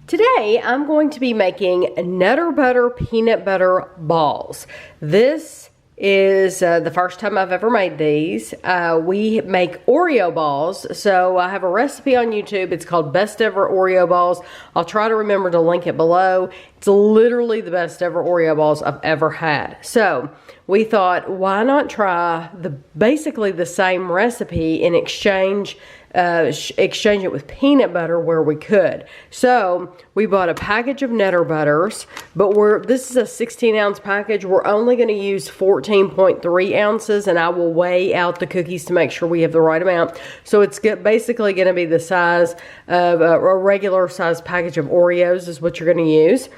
Today I'm going to be making Nutter Butter peanut butter balls. This is the first time I've ever made these. We make Oreo balls, so I have a recipe on YouTube. It's called Best Ever Oreo Balls. I'll try to remember to link it below. It's literally the best ever Oreo balls I've ever had. So we thought, why not try basically the same recipe and exchange it with peanut butter where we could. So we bought a package of Nutter Butters, but this is a 16-ounce package. We're only going to use 14.3 ounces, and I will weigh out the cookies to make sure we have the right amount. So it's basically going to be the size of a regular size package of Oreos is what you're going to use.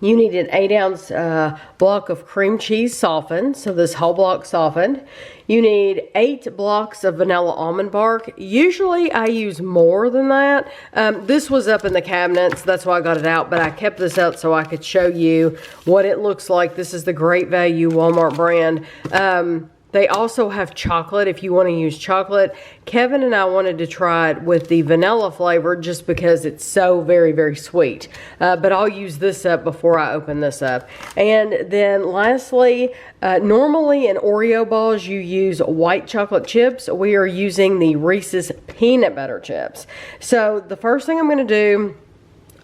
You need an 8-ounce block of cream cheese softened, so this whole block softened. You need 8 blocks of vanilla almond bark. Usually I use more than that. This was up in the cabinets, that's why I got it out, but I kept this out so I could show you what it looks like. This is the Great Value Walmart brand. They also have chocolate if you want to use chocolate. Kevin and I wanted to try it with the vanilla flavor just because it's so very, very sweet. But I'll use this up before I open this up. And then lastly, normally in Oreo balls you use white chocolate chips. We are using the Reese's peanut butter chips. So the first thing I'm going to do,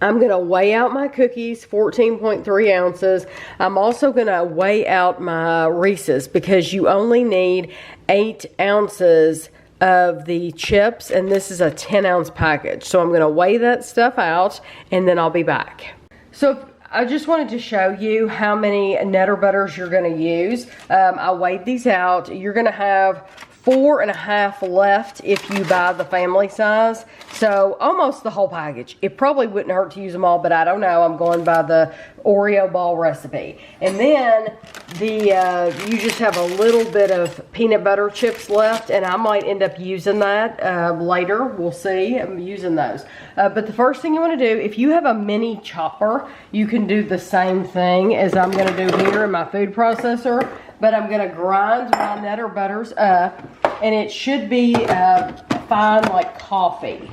I'm going to weigh out my cookies, 14.3 ounces. I'm also going to weigh out my Reese's because you only need 8 ounces of the chips, and this is a 10-ounce package. So I'm going to weigh that stuff out, and then I'll be back. So I just wanted to show you how many Nutter Butters you're going to use. I weighed these out. You're going to have 4.5 left if you buy the family size, so almost the whole package. It probably wouldn't hurt to use them all, but I don't know. I'm going by the Oreo ball recipe. And then you just have a little bit of peanut butter chips left, and I might end up using that later. We'll see. I'm using those. But the first thing you want to do, if you have a mini chopper, you can do the same thing as I'm going to do here in my food processor. But I'm going to grind my Nutter Butters up, and it should be fine like coffee.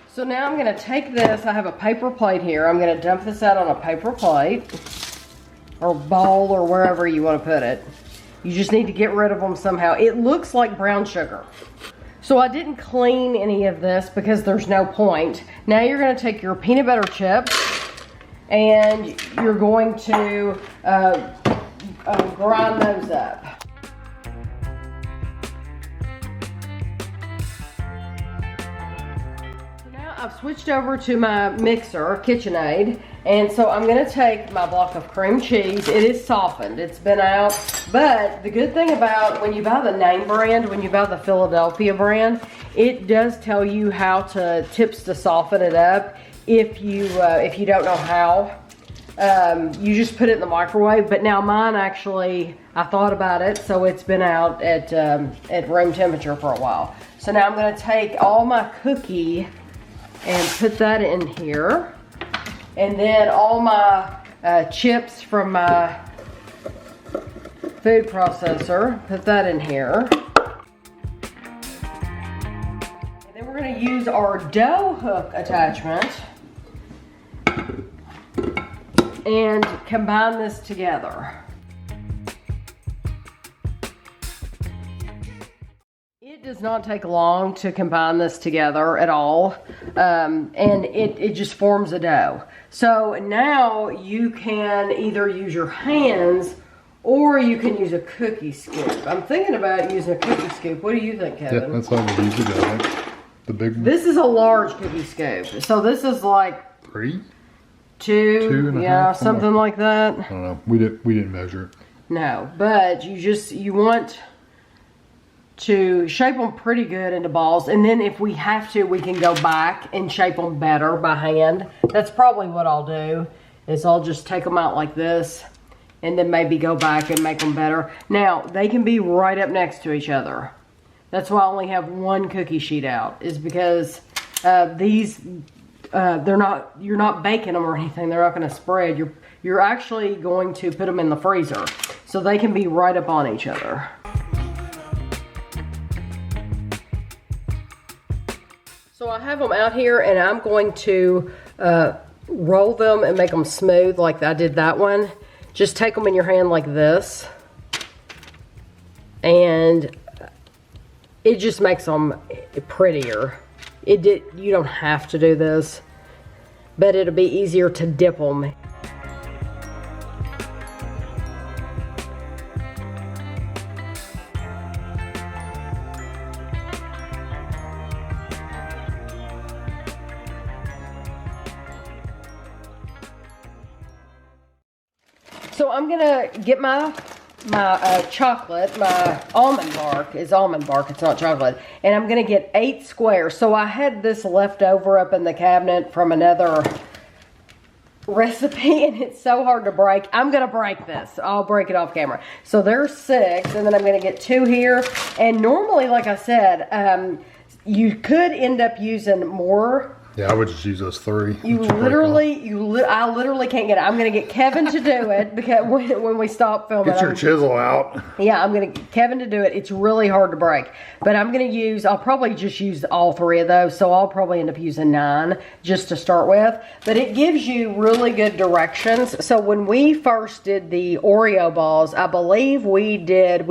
So now I'm going to take this, I have a paper plate here, I'm going to dump this out on a paper plate, or bowl, or wherever you want to put it. You just need to get rid of them somehow. It looks like brown sugar. So I didn't clean any of this because there's no point. Now you're going to take your peanut butter chips and you're going to grind those up. So now I've switched over to my mixer, KitchenAid, and so I'm going to take my block of cream cheese. It is softened, it's been out, but the good thing about when you buy the name brand, when you buy the Philadelphia brand, it does tell you how tips to soften it up. If you don't know how, you just put it in the microwave. But now mine actually, I thought about it, so it's been out at room temperature for a while. So now I'm going to take all my cookie and put that in here. And then all my chips from my food processor, put that in here. And then we're going to use our dough hook attachment and combine this together. It does not take long to combine this together at all, and it just forms a dough. So now you can either use your hands or you can use a cookie scoop. I'm thinking about using a cookie scoop. What do you think, Kevin? Yeah, that's how we use it, I think. The big one. This is a large cookie scoop. So this is like 3? 2, yeah, something like that. I don't know. We didn't measure it. No, but you want to shape them pretty good into balls, and then if we have to, we can go back and shape them better by hand. That's probably what I'll do, is I'll just take them out like this and then maybe go back and make them better. Now, they can be right up next to each other. That's why I only have one cookie sheet out, is because these you're not baking them or anything. They're not going to spread. You're actually going to put them in the freezer. so they can be right up on each other. So I have them out here, and I'm going to roll them and make them smooth like I did that one. Just take them in your hand like this, and it just makes them prettier. You don't have to do this, but it'll be easier to dip them. So I'm gonna get my chocolate, my almond bark is almond bark, it's not chocolate, and I'm gonna get 8 squares. So I had this left over up in the cabinet from another recipe, and it's so hard to break. I'm gonna break this. I'll break it off camera. So there's 6, and then I'm gonna get 2 here. And normally, like I said, you could end up using more. Yeah, I would just use those 3. I literally can't get it. I'm gonna get Kevin to do it because when we stop filming. Get your chisel out. Yeah, I'm gonna get Kevin to do it. It's really hard to break, but I'll probably just use all 3 of those. So I'll probably end up using 9 just to start with. But it gives you really good directions. So when we first did the Oreo balls, I believe we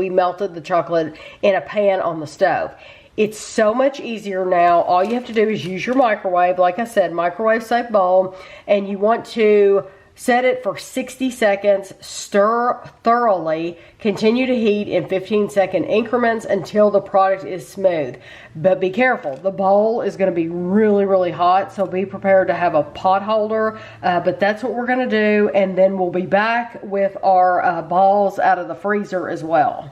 melted the chocolate in a pan on the stove. It's so much easier now. All you have to do is use your microwave. Like I said, microwave safe bowl. And you want to set it for 60 seconds. Stir thoroughly. Continue to heat in 15-second increments until the product is smooth. But be careful. The bowl is going to be really, really hot. So be prepared to have a pot holder. But that's what we're going to do. And then we'll be back with our balls out of the freezer as well.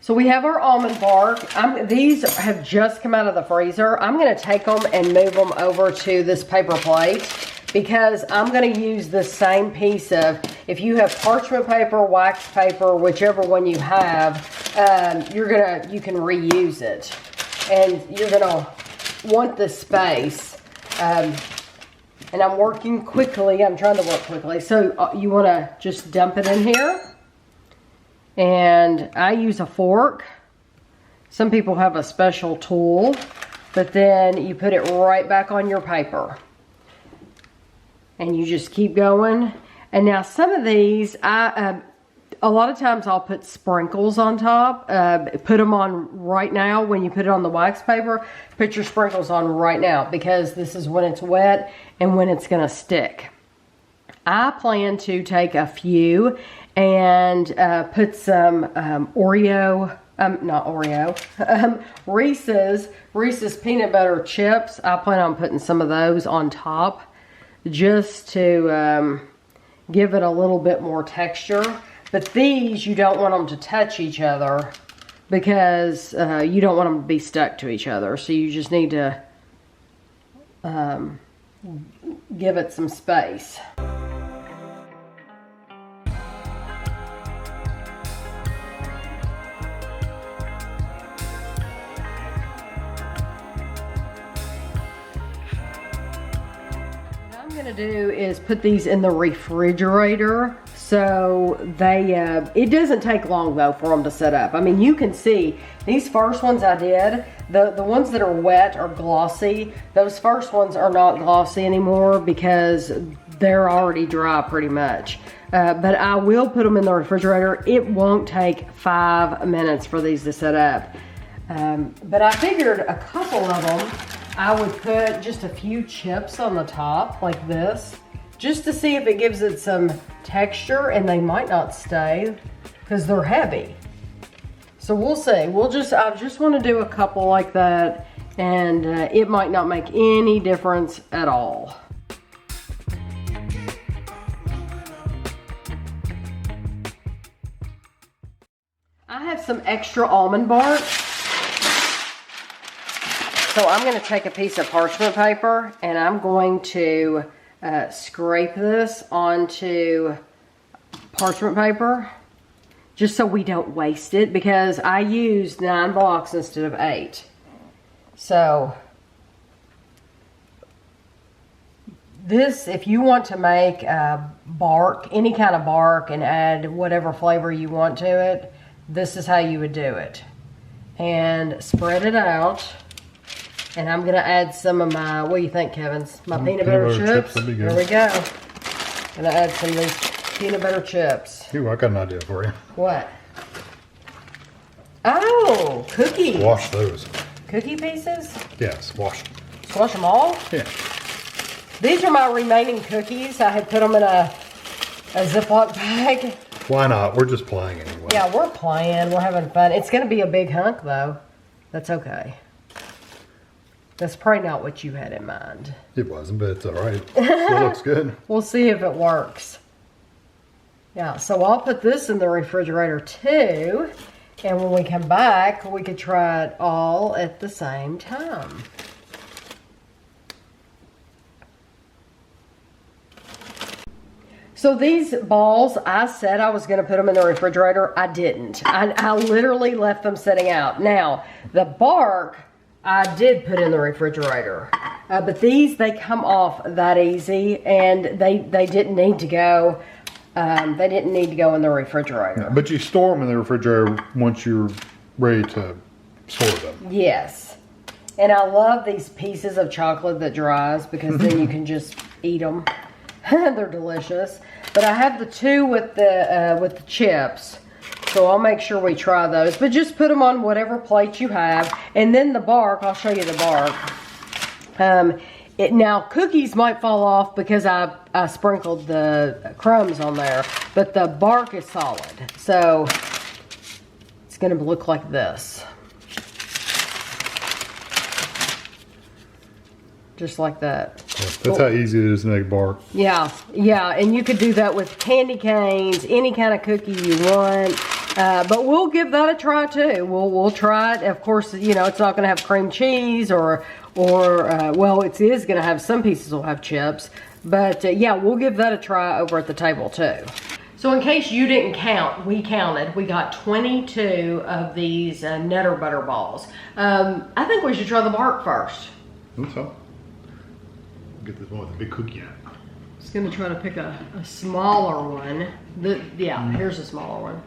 So we have our almond bark. These have just come out of the freezer. I'm gonna take them and move them over to this paper plate because I'm gonna use the same piece of, if you have parchment paper, wax paper, whichever one you have, you can reuse it. And you're gonna want the space. And I'm working quickly, I'm trying to work quickly. So you wanna just dump it in here. And I use a fork. Some people have a special tool, but then you put it right back on your paper. And you just keep going. And now some of these, a lot of times I'll put sprinkles on top. Put them on right now. When you put it on the wax paper, put your sprinkles on right now because this is when it's wet and when it's gonna stick. I plan to take a few and put some Reese's peanut butter chips. I plan on putting some of those on top just to give it a little bit more texture. But these, you don't want them to touch each other because you don't want them to be stuck to each other. So you just need to give it some space. To do is put these in the refrigerator so it doesn't take long though for them to set up. I mean, you can see these first ones I did, the ones that are wet are glossy. Those first ones are not glossy anymore because they're already dry pretty much. But I will put them in the refrigerator. It won't take 5 minutes for these to set up. But I figured a couple of them I would put just a few chips on the top like this, just to see if it gives it some texture, and they might not stay because they're heavy. So we'll see. I just want to do a couple like that, and it might not make any difference at all. I have some extra almond bark. So I'm going to take a piece of parchment paper and I'm going to scrape this onto parchment paper just so we don't waste it, because I used 9 blocks instead of 8. So This, if you want to make bark, any kind of bark, and add whatever flavor you want to it, this is how you would do it. And spread it out. And I'm going to add some of my, what do you think, Kevins? My peanut butter chips. That'd be good. There we go. Going to add some of these peanut butter chips. Here, I got an idea for you. What? Oh, cookies. Wash those. Cookie pieces? Yes, wash them. Wash them all? Yeah. These are my remaining cookies. I had put them in a Ziploc bag. Why not? We're just playing anyway. Yeah, we're playing. We're having fun. It's going to be a big hunk, though. That's okay. That's probably not what you had in mind. It wasn't, but it's all right. Still looks good. We'll see if it works. Yeah, so I'll put this in the refrigerator, too. And when we come back, we could try it all at the same time. So these balls, I said I was going to put them in the refrigerator. I didn't. I literally left them sitting out. Now, the bark, I did put in the refrigerator. But these, they come off that easy, and they didn't need to go. They didn't need to go in the refrigerator. Yeah, but you store them in the refrigerator once you're ready to store them. Yes. And I love these pieces of chocolate that dries because then you can just eat them. They're delicious. But I have the two with the chips. So I'll make sure we try those. But just put them on whatever plate you have. And then the bark, I'll show you the bark. Now, cookies might fall off because I sprinkled the crumbs on there. But the bark is solid. So it's going to look like this. Just like that. That's how easy it is to make bark. Yeah, and you could do that with candy canes, any kind of cookie you want. But we'll give that a try too. We'll try it. Of course, you know, it's not going to have cream cheese or well, it is going to have, some pieces will have chips. But yeah, we'll give that a try over at the table too. So in case you didn't count, we counted. We got 22 of these Nutter Butter balls. I think we should try the bark first. I think so. Get this one with a big cookie in it. Just gonna try to pick a smaller one. Here's a smaller one.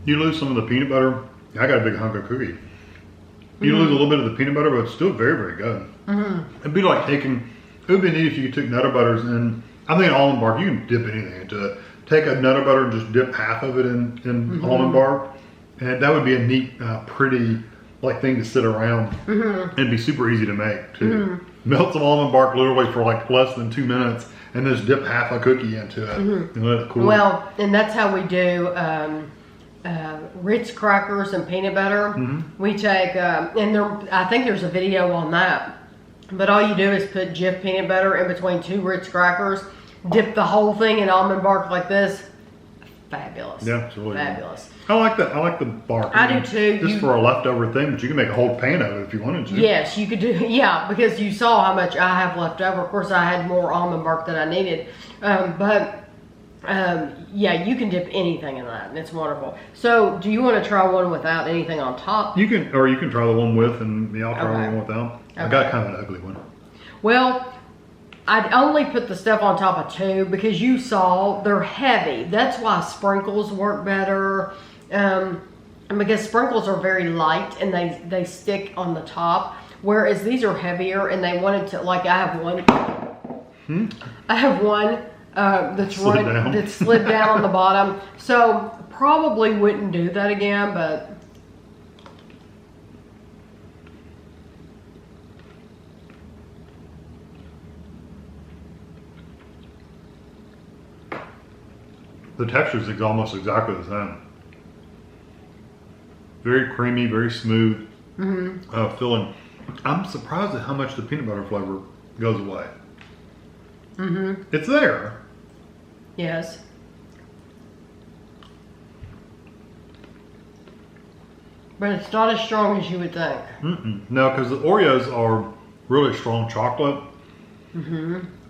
You lose some of the peanut butter. I got a big hunk of cookie. You lose a little bit of the peanut butter, but it's still very, very good. It'd be like taking, it would be neat if you took Nutter Butters and, I think almond bark, you can dip anything into it. Take a Nutter Butter and just dip half of it in almond bark. And that would be a neat, pretty like thing to sit around. And it'd be super easy to make too. Melt some almond bark literally for like less than 2 minutes and just dip half a cookie into it. And let it cool. Well, and that's how we do Ritz crackers and peanut butter. We take, and I think there's a video on that. But all you do is put Jif peanut butter in between 2 Ritz crackers. Dip the whole thing in almond bark like this. Fabulous. Yeah, it's really fabulous. Good. I like that. I like the bark. I do too. Just for a leftover thing, but you can make a whole pan of it if you wanted to. Yes, you could do. Yeah, because you saw how much I have left over. Of course, I had more almond bark than I needed. Yeah, you can dip anything in that, and it's wonderful. So, do you want to try one without anything on top? You can, or you can try the one with, and I'll try one without. Okay. I got kind of an ugly one. Well, I'd only put the stuff on top of 2 because you saw they're heavy. That's why sprinkles work better. And because sprinkles are very light and they stick on the top, whereas these are heavier and they wanted to, like I have one. I have one that's slid down on the bottom. So probably wouldn't do that again, but. The texture is almost exactly the same. Very creamy, very smooth filling. I'm surprised at how much the peanut butter flavor goes away. It's there. Yes. But it's not as strong as you would think. No, because the Oreos are really strong chocolate.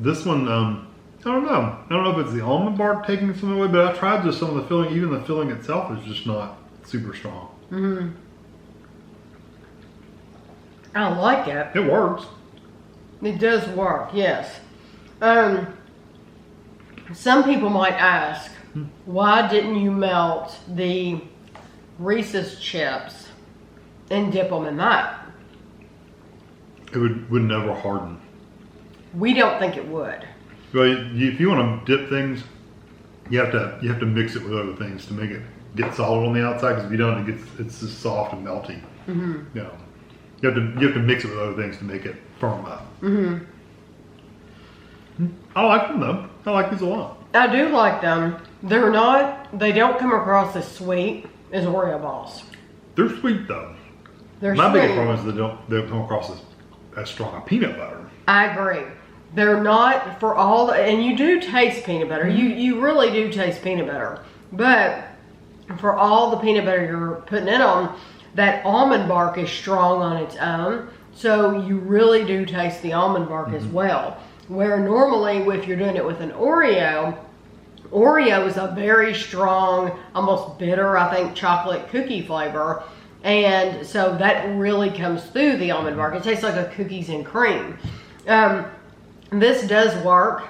This one, I don't know. I don't know if it's the almond bark taking some away, but I tried just some of the filling. Even the filling itself is just not super strong. Mm-hmm. I like it. It works. It does work, yes. Some people might ask, why didn't you melt the Reese's chips and dip them in that? It would never harden. We don't think it would. Well, if you want to dip things, you have to mix it with other things to make it get solid on the outside. Because if you don't, it's just soft and melty. Mm-hmm. You know, you have to mix it with other things to make it firm up. Mm-hmm. I like them though. I like these a lot. I do like them. They don't come across as sweet as Oreo balls. They're sweet though. They're My sweet. biggest problem is they don't come across as strong as peanut butter. I agree. They're not for all, and you do taste peanut butter. You really do taste peanut butter. But for all the peanut butter you're putting in them, that almond bark is strong on its own. So you really do taste the almond bark as well. Where normally, if you're doing it with an Oreo is a very strong, almost bitter, I think, chocolate cookie flavor. And so that really comes through the almond bark. It tastes like a cookies and cream. This does work,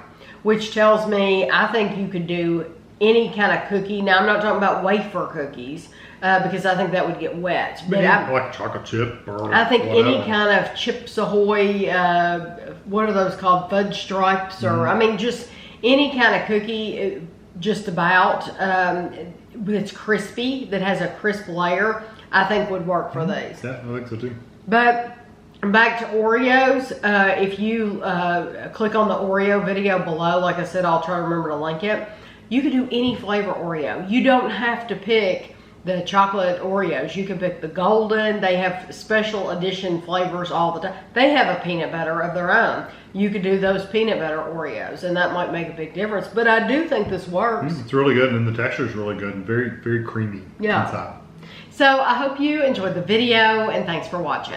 which tells me I think you could do any kind of cookie. Now, I'm not talking about wafer cookies because I think that would get wet. But yeah, like chocolate chip or I think whatever. any kind of Chips Ahoy, what are those called? Fudge stripes, or I mean, just any kind of cookie, just about that's crispy, that has a crisp layer, I think would work for these. Yeah, I think so too. But back to Oreos, if you click on the Oreo video below, like I said, I'll try to remember to link it. You can do any flavor Oreo. You don't have to pick the chocolate Oreos. You can pick the golden. They have special edition flavors all the time. They have a peanut butter of their own. You could do those peanut butter Oreos, and that might make a big difference. But I do think this works. It's really good, and the texture is really good and very, very creamy inside. So I hope you enjoyed the video, and thanks for watching.